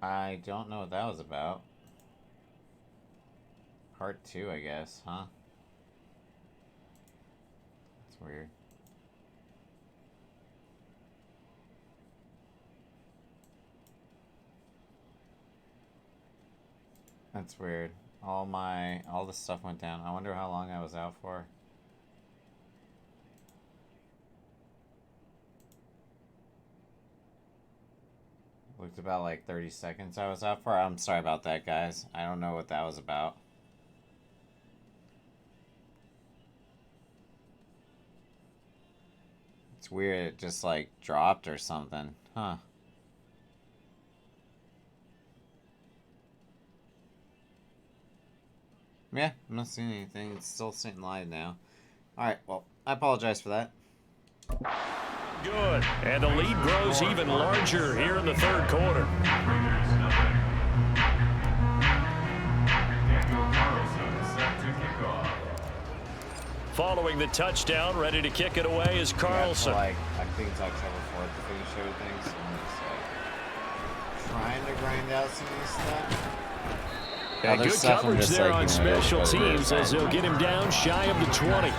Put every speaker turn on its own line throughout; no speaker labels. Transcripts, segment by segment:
I don't know what that was about. Part 2, I guess, huh? That's weird. That's weird. All the stuff went down. I wonder how long I was out for. Looked about like 30 seconds I was out for. I'm sorry about that, guys. I don't know what that was about. It's weird, it just like dropped or something. Huh. Yeah, I'm not seeing anything. It's still sitting live now. Alright, well, I apologize for that.
Good. And the lead grows even larger here in the third quarter. Following the touchdown, ready to kick it away is Carlson.
I think it's October 4th to finish everything, so I'm just trying to grind out some of this stuff.
And good coverage there on special teams as they'll get him down shy of the 20.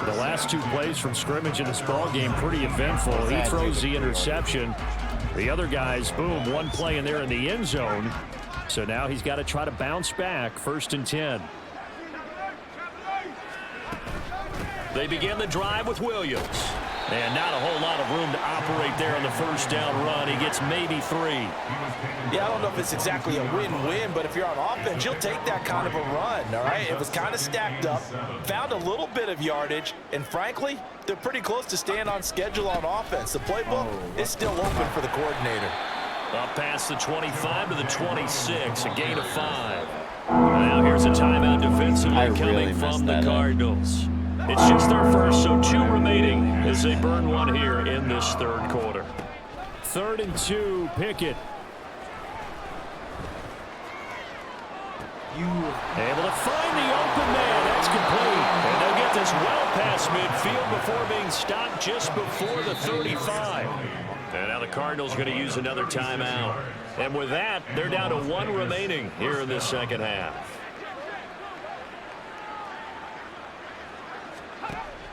The last two plays from scrimmage in this ball game pretty eventful. He throws the interception. The other guys, boom, one play in there in the end zone. So now he's got to try to bounce back. 1st and 10. They begin the drive with Williams. And not a whole lot of room to operate there on the first down run. He gets maybe 3.
Yeah, I don't know if it's exactly a win-win, but if you're on offense, you'll take that kind of a run, all right? It was kind of stacked up, found a little bit of yardage, and frankly, they're pretty close to staying on schedule on offense. The playbook is still open for the coordinator.
Up past the 25 to the 26, a gain of 5. Now here's a timeout defensively coming from the Cardinals. It's just their first, so 2 remaining as they burn one here in this third quarter. 3rd and 2, Pickett. Able to find the open man. That's complete. And they'll get this well past midfield before being stopped just before the 35. And now the Cardinals going to use another timeout. And with that, they're down to 1 remaining here in the second half.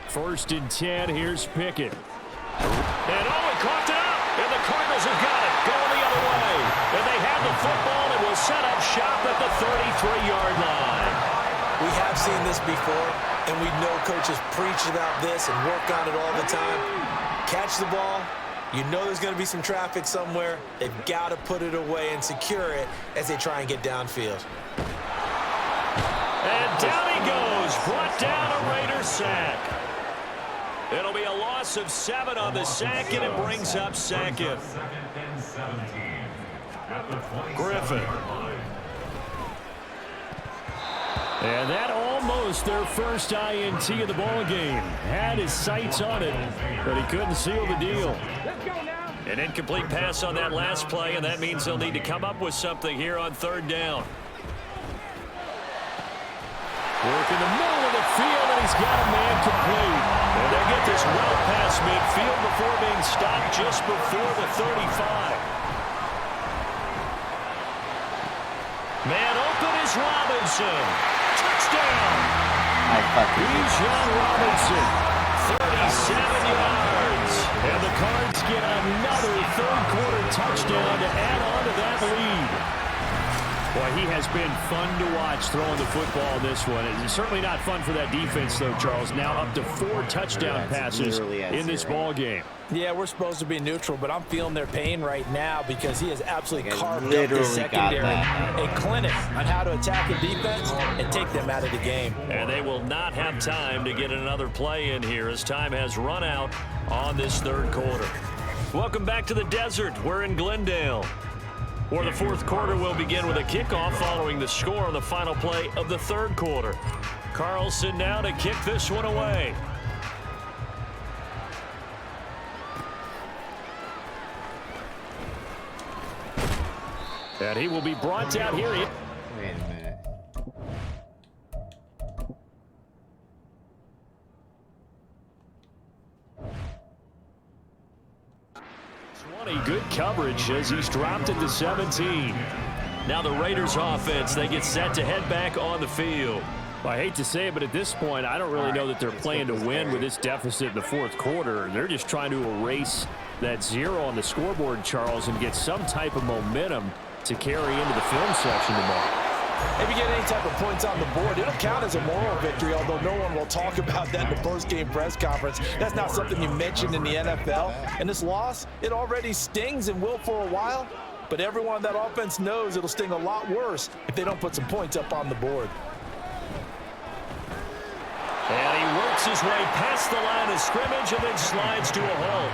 1st and 10, here's Pickett. And he caught it up, and the Cardinals have got it, going the other way. And they have the football and will set up shop at the 33-yard line.
We have seen this before, and we know coaches preach about this and work on it all the time. Catch the ball. You know there's going to be some traffic somewhere. They've got to put it away and secure it as they try and get downfield.
And down he goes, brought down a Raider sack. It'll be a loss of 7 on the sack, and it brings up 2nd. Griffin. And that almost their first INT of the ball game. Had his sights on it, but he couldn't seal the deal. An incomplete pass on that last play, and that means they'll need to come up with something here on 3rd down. Work in the middle of the field, and he's got a man complete. And they get this well past midfield before being stopped just before the 35. Man open is Robinson. Touchdown. Bijan Robinson. 37 yards. And the Cards get another third-quarter touchdown to add on to that lead. Boy, he has been fun to watch throwing the football in this one. It's certainly not fun for that defense, though, Charles. Now up to 4 touchdown passes in this ball game.
Yeah, we're supposed to be neutral, but I'm feeling their pain right now because he has absolutely carved up the secondary. A clinic on how to attack a defense and take them out of the game.
And they will not have time to get another play in here as time has run out on this third quarter. Welcome back to the desert. We're in Glendale, where the fourth quarter will begin with a kickoff following the score on the final play of the third quarter. Carlson now to kick this one away. And he will be brought down here.
Wait a minute.
Good coverage as he's dropped it to 17. Now the Raiders offense, they get set to head back on the field.
Well, I hate to say it, but at this point, I don't really know that they're playing to win with this deficit in the fourth quarter. They're just trying to erase that 0 on the scoreboard, Charles, and get some type of momentum to carry into the film section tomorrow.
If you get any type of points on the board, it'll count as a moral victory, although no one will talk about that in the post-game press conference. That's not something you mentioned in the NFL. And this loss, it already stings and will for a while, but everyone on that offense knows it'll sting a lot worse if they don't put some points up on the board.
And he works his way past the line of scrimmage and then slides to a halt.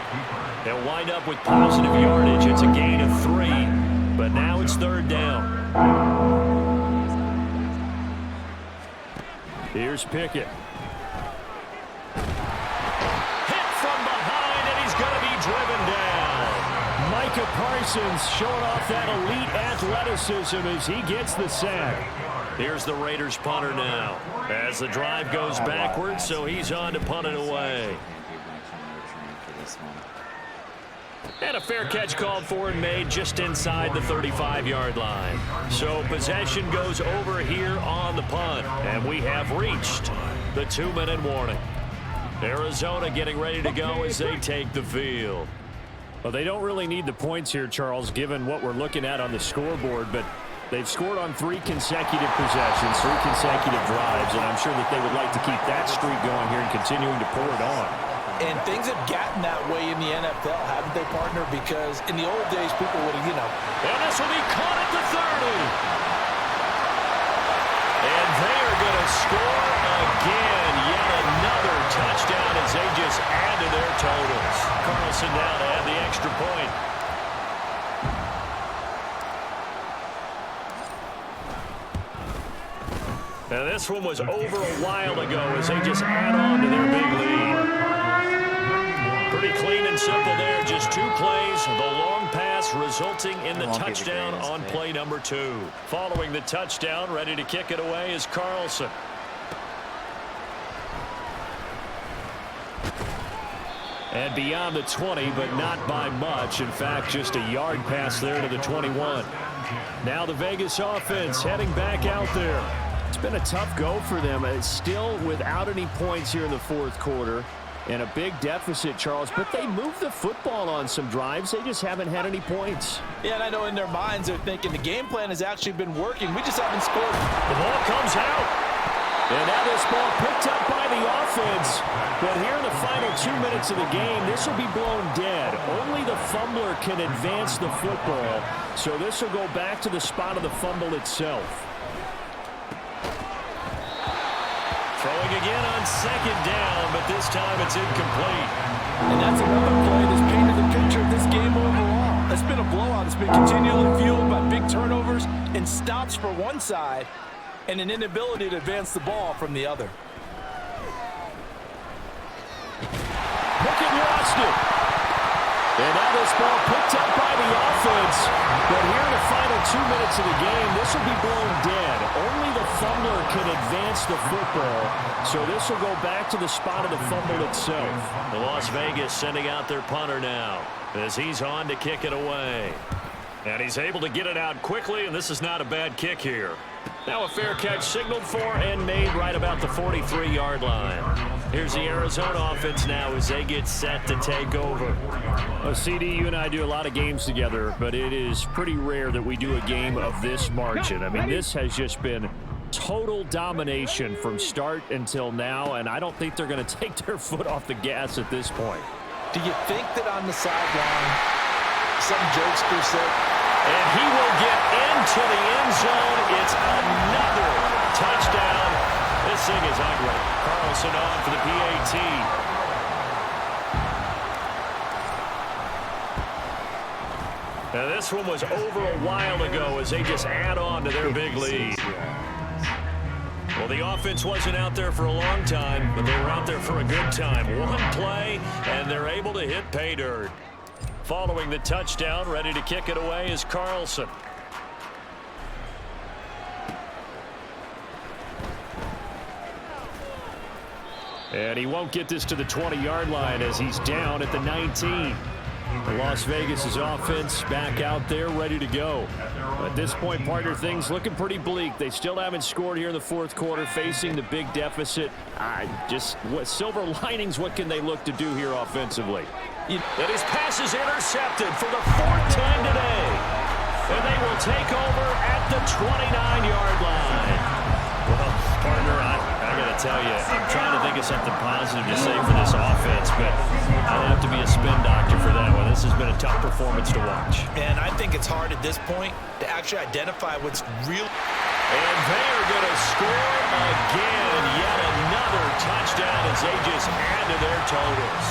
They'll wind up with positive yardage. It's a gain of 3, but now it's 3rd down.
Here's Pickett.
Hit from behind, and he's going to be driven down.
Micah Parsons showing off that elite athleticism as he gets the sack.
Here's the Raiders punter now as the drive goes backwards, so he's on to punt it away. And a fair catch called for and made just inside the 35-yard line. So possession goes over here on the punt, and we have reached the 2-minute warning. Arizona getting ready to go as they take the field.
Well, they don't really need the points here, Charles, given what we're looking at on the scoreboard, but they've scored on 3 consecutive possessions, 3 consecutive drives, and I'm sure that they would like to keep that streak going here and continuing to pour it on.
And things have gotten that way in the NFL, haven't they, partner? Because in the old days, people would have,
And this will be caught at the 30. And they are going to score again. Yet another touchdown as they just add to their totals. Carlson down to add the extra point. Now this one was over a while ago as they just add on to their big lead. Pretty clean and simple there. Just 2 plays. The long pass resulting in the touchdown on play number 2. Following the touchdown, ready to kick it away is Carlson.
And beyond the 20, but not by much. In fact, just a yard pass there to the 21. Now the Vegas offense heading back out there. It's been a tough go for them. It's still without any points here in the fourth quarter. And a big deficit, Charles, but they moved the football on some drives. They just haven't had any points.
Yeah, and I know in their minds they're thinking the game plan has actually been working. We just haven't scored.
The ball comes out.
And now this ball picked up by the offense. But here in the final 2 minutes of the game, this will be blown dead. Only the fumbler can advance the football. So this will go back to the spot of the fumble itself.
Throwing again on 2nd down, but this time it's incomplete.
And that's another play that's painted the picture of this game overall. It's been a blowout. It's been continually fueled by big turnovers and stops for one side and an inability to advance the ball from the other.
Pickett lost it. And now this ball picked up by the offense. But here in the final 2 minutes of the game, this will be blown dead. Only the fumbler can advance the football. So this will go back to the spot of the fumble itself.
The Las Vegas sending out their punter now as he's on to kick it away. And he's able to get it out quickly, and this is not a bad kick here. Now a fair catch signaled for and made right about the 43-yard line. Here's the Arizona offense now as they get set to take over.
Well, CD, you and I do a lot of games together, but it is pretty rare that we do a game of this margin. I mean, this has just been total domination from start until now, and I don't think they're going to take their foot off the gas at this point.
Do you think that on the sideline, some jokester said,
and he will get into the end zone. It's another touchdown. This thing is ugly. Carlson on for the PAT. Now this one was over a while ago as they just add on to their big lead. Well, the offense wasn't out there for a long time, but they were out there for a good time. One play, and they're able to hit pay dirt. Following the touchdown, ready to kick it away is Carlson. And he won't get this to the 20-yard line as he's down at the 19.
The Las Vegas' offense back out there ready to go. At this point, partner, things looking pretty bleak. They still haven't scored here in the fourth quarter, facing the big deficit. What silver linings, what can they look to do here offensively?
And his pass is intercepted for the fourth time today. And they will take over at the 29-yard line.
Well, partner, I got to tell you, I'm trying to think of something positive to say for this offense, but I'll have to be a spin doctor for that one. This has been a tough performance to watch.
And I think it's hard at this point to actually identify what's real.
And they are going to score again. Yet another touchdown as they just add to their totals.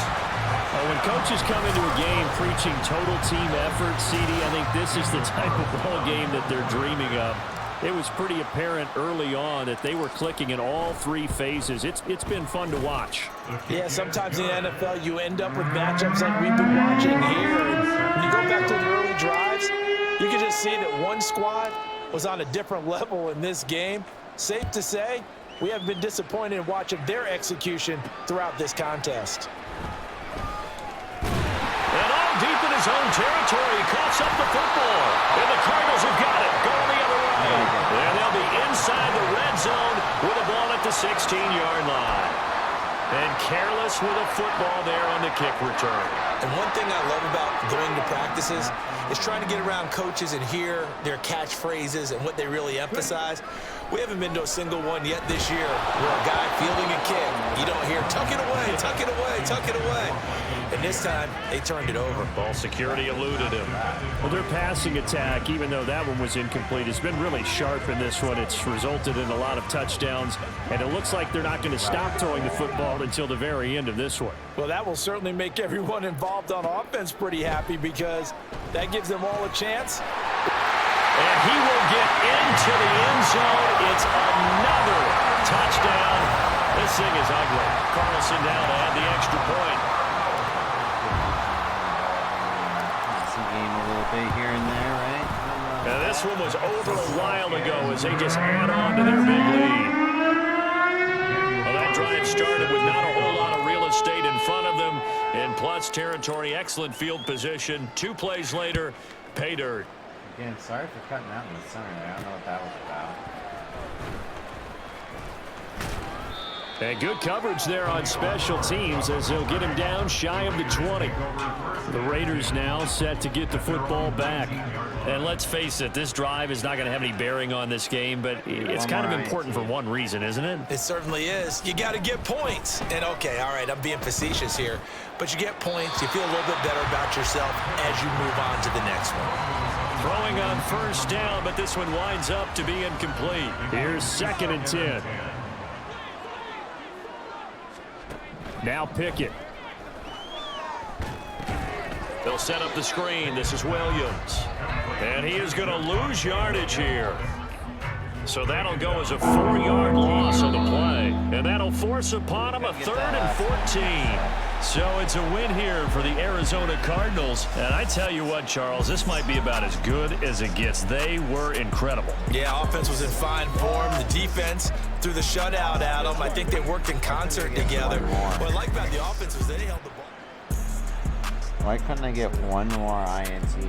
When coaches come into a game preaching total team effort, CD, I think this is the type of ball game that they're dreaming of. It was pretty apparent early on that they were clicking in all three phases. It's been fun to watch.
Yeah, sometimes in the NFL you end up with matchups like we've been watching here. And when you go back to the early drives, you can just see that one squad was on a different level in this game. Safe to say, we have been disappointed in watching their execution throughout this contest.
And all deep in his own territory, he coughs up the football. And the Cardinals have got it, going the other way. And they'll be inside the red zone with a ball at the 16-yard line. And careless with a football there on the kick return.
And one thing I love about going to practices is trying to get around coaches and hear their catchphrases and what they really emphasize. We haven't been to a single one yet this year where a guy fielding a kick, you don't hear, tuck it away, tuck it away, tuck it away. And this time, they turned it over.
Ball security eluded him.
Well, their passing attack, even though that one was incomplete, has been really sharp in this one. It's resulted in a lot of touchdowns, and it looks like they're not going to stop throwing the football until the very end of this one.
Well, that will certainly make everyone involved on offense pretty happy because that gives them all a chance.
And he will get into the end zone. It's another touchdown. This thing is ugly. Carlson down to add the extra point.
Here and there, right?
Now this one was over a while ago as they just add on to their big lead. Well, that drive started with not a whole lot of real estate in front of them. In plus territory, excellent field position. 2 plays later, pay dirt.
Again, sorry for cutting out in the center there. I don't know what that was about.
And good coverage there on special teams as they'll get him down shy of the 20. The Raiders now set to get the football back.
And let's face it, this drive is not going to have any bearing on this game, but it's kind of important for one reason, isn't it?
It certainly is. You got to get points. And, okay, all right, I'm being facetious here. But you get points, you feel a little bit better about yourself as you move on to the next one.
Throwing on first down, but this one winds up to be incomplete.
Here's 2nd and 10. Now Pickett.
They'll set up the screen. This is Williams. And he is going to lose yardage here. So that'll go as a 4-yard loss on the play. And that'll force upon him a 3rd and 14. So it's a win here for the Arizona Cardinals. And I tell you what, Charles, this might be about as good as it gets. They were incredible.
Yeah, offense was in fine form. The defense threw the shutout at them. I think they worked in concert together. What I like about the offense was they held the ball.
Why couldn't I get one more INT?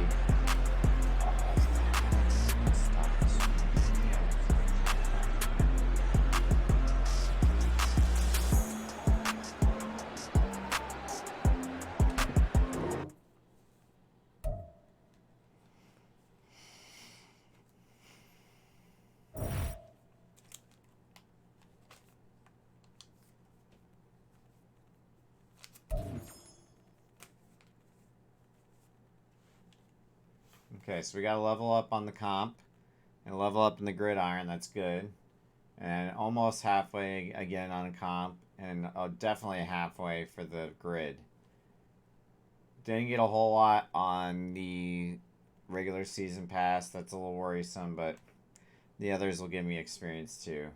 Okay, so we got to level up on the comp and level up in the gridiron. That's good. And almost halfway again on a comp and definitely halfway for the grid. Didn't get a whole lot on the regular season pass. That's a little worrisome, but the others will give me experience too.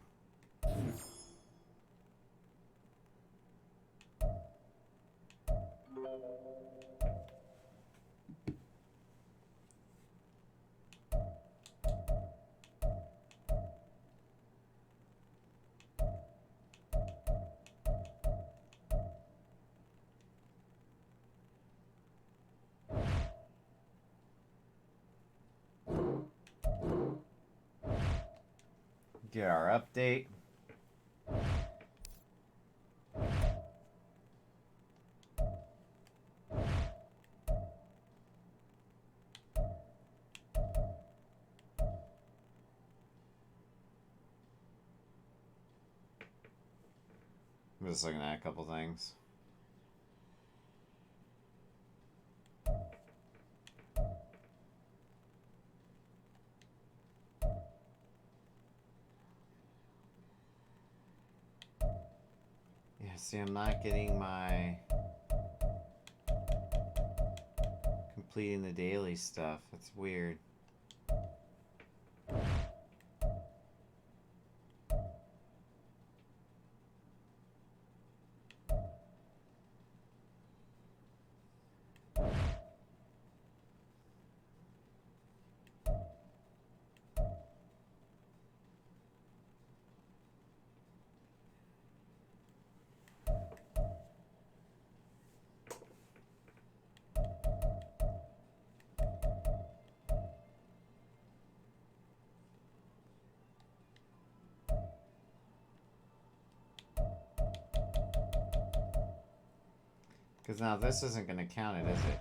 Get our update. I'm just looking at a couple things. Yeah, see, I'm not getting my completing the daily stuff. That's weird. Because now this isn't going to count it, is it?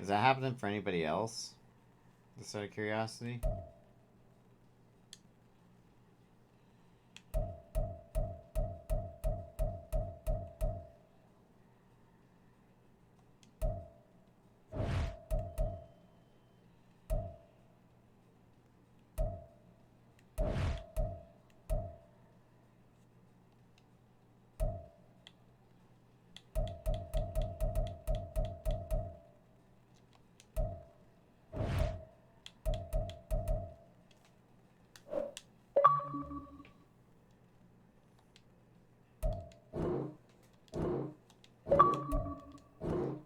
Is that happening for anybody else? Just out of curiosity?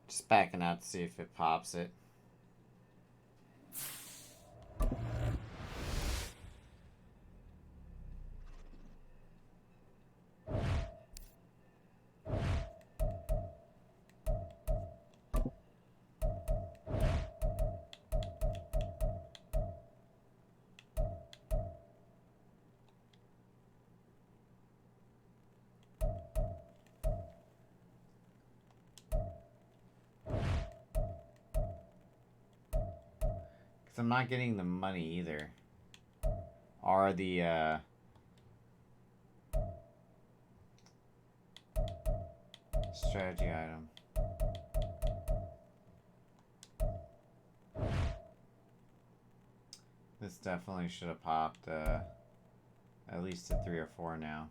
Just backing out to see if it pops it. I'm not getting the money either. Or the, strategy item. This definitely should have popped, at least to 3 or 4 now.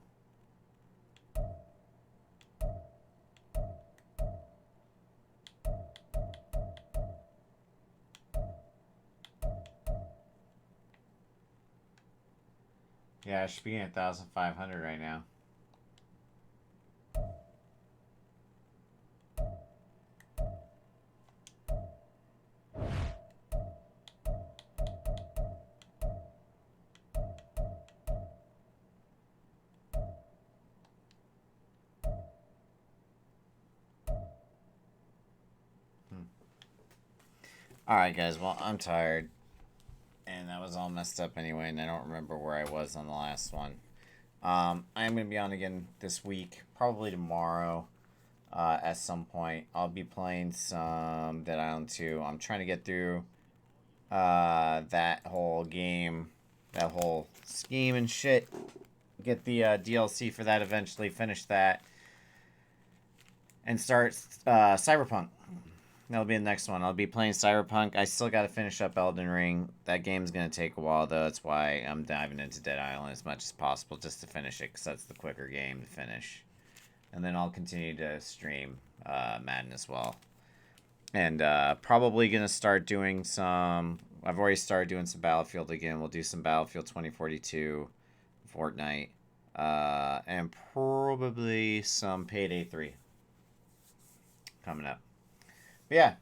Yeah, I should be at 1,500 right now. Alright guys, well I'm tired. And that was all messed up anyway, and I don't remember where I was on the last one. I am going to be on again this week, probably tomorrow at some point. I'll be playing some Dead Island 2. I'm trying to get through that whole game, that whole scheme and shit. Get the DLC for that eventually, finish that, and start Cyberpunk. That'll be the next one. I'll be playing Cyberpunk. I still got to finish up Elden Ring. That game's going to take a while, though. That's why I'm diving into Dead Island as much as possible just to finish it, because that's the quicker game to finish. And then I'll continue to stream Madden as well. And probably going to start doing some... I've already started doing some Battlefield again. We'll do some Battlefield 2042, Fortnite, and probably some Payday 3 coming up. But yeah,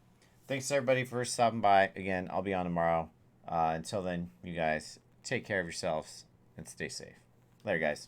thanks everybody for stopping by. Again, I'll be on tomorrow. Until then, you guys, take care of yourselves and stay safe. Later, guys.